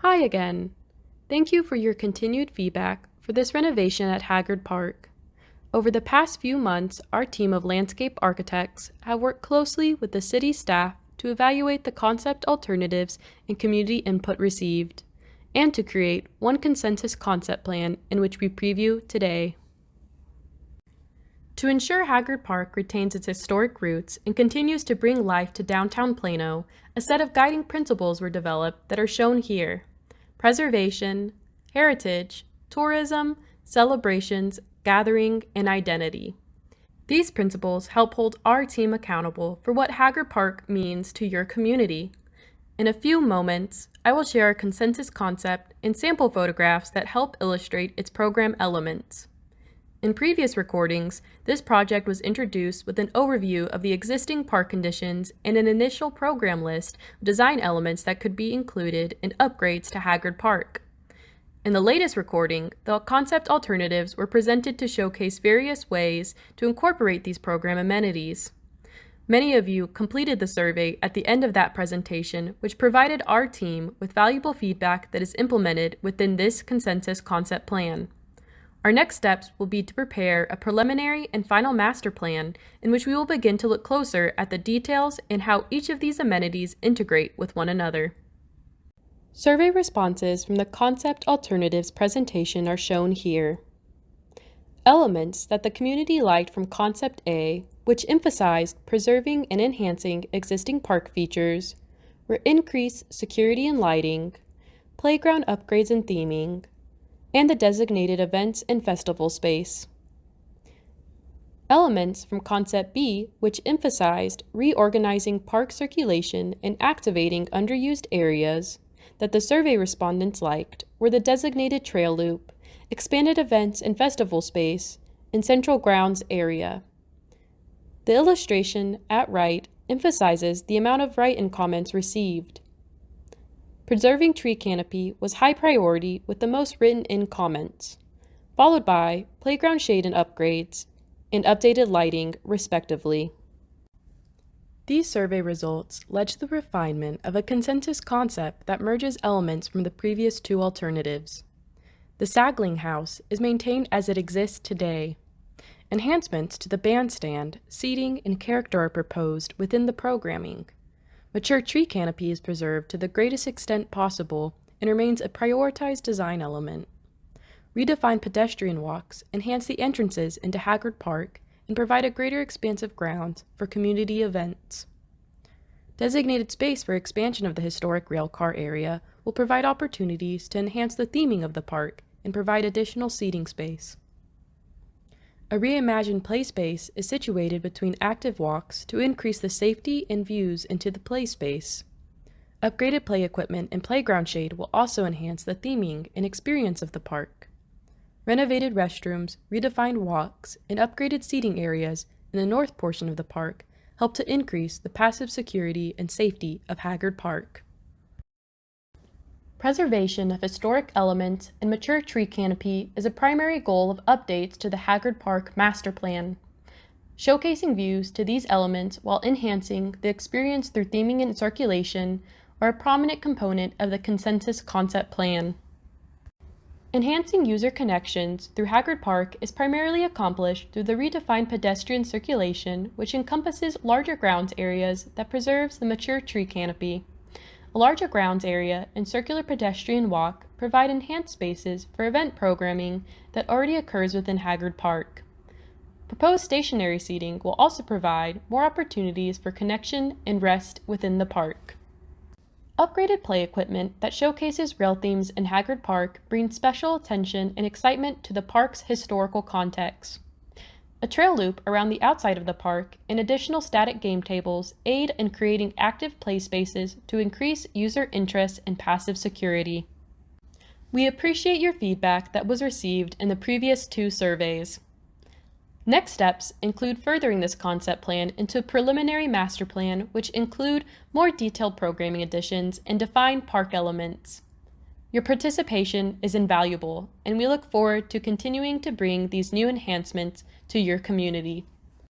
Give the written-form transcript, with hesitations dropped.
Hi again. Thank you for your continued feedback for this renovation at Haggard Park. Over the past few months, our team of landscape architects have worked closely with the city staff to evaluate the concept alternatives and community input received, and to create one consensus concept plan in which we preview today. To ensure Haggard Park retains its historic roots and continues to bring life to downtown Plano, a set of guiding principles were developed that are shown here: preservation, heritage, tourism, celebrations, gathering, and identity. These principles help hold our team accountable for what Haggard Park means to your community. In a few moments, I will share a consensus concept and sample photographs that help illustrate its program elements. In previous recordings, this project was introduced with an overview of the existing park conditions and an initial program list of design elements that could be included in upgrades to Haggard Park. In the latest recording, the concept alternatives were presented to showcase various ways to incorporate these program amenities. Many of you completed the survey at the end of that presentation, which provided our team with valuable feedback that is implemented within this consensus concept plan. Our next steps will be to prepare a preliminary and final master plan in which we will begin to look closer at the details and how each of these amenities integrate with one another. Survey responses from the concept alternatives presentation are shown here. Elements that the community liked from Concept A, which emphasized preserving and enhancing existing park features, were increased security and lighting, playground upgrades and theming, and the designated events and festival space. Elements from Concept B, which emphasized reorganizing park circulation and activating underused areas that the survey respondents liked, were the designated trail loop, expanded events and festival space, and central grounds area. The illustration at right emphasizes the amount of write-in comments received. Preserving tree canopy was high priority with the most written-in comments, followed by playground shade and upgrades, and updated lighting, respectively. These survey results led to the refinement of a consensus concept that merges elements from the previous two alternatives. The Sagling House is maintained as it exists today. Enhancements to the bandstand, seating, and character are proposed within the programming. Mature tree canopy is preserved to the greatest extent possible and remains a prioritized design element. Redefined pedestrian walks enhance the entrances into Haggard Park and provide a greater expansive ground for community events. Designated space for expansion of the historic railcar area will provide opportunities to enhance the theming of the park and provide additional seating space. A reimagined play space is situated between active walks to increase the safety and views into the play space. Upgraded play equipment and playground shade will also enhance the theming and experience of the park. Renovated restrooms, redefined walks, and upgraded seating areas in the north portion of the park help to increase the passive security and safety of Haggard Park. Preservation of historic elements and mature tree canopy is a primary goal of updates to the Haggard Park Master Plan. Showcasing views to these elements while enhancing the experience through theming and circulation are a prominent component of the consensus concept plan. Enhancing user connections through Haggard Park is primarily accomplished through the redefined pedestrian circulation, which encompasses larger grounds areas that preserves the mature tree canopy. A larger grounds area and circular pedestrian walk provide enhanced spaces for event programming that already occurs within Haggard Park. Proposed stationary seating will also provide more opportunities for connection and rest within the park. Upgraded play equipment that showcases rail themes in Haggard Park brings special attention and excitement to the park's historical context. A trail loop around the outside of the park and additional static game tables aid in creating active play spaces to increase user interest and passive security. We appreciate your feedback that was received in the previous two surveys. Next steps include furthering this concept plan into a preliminary master plan, which include more detailed programming additions and defined park elements. Your participation is invaluable, and we look forward to continuing to bring these new enhancements to your community.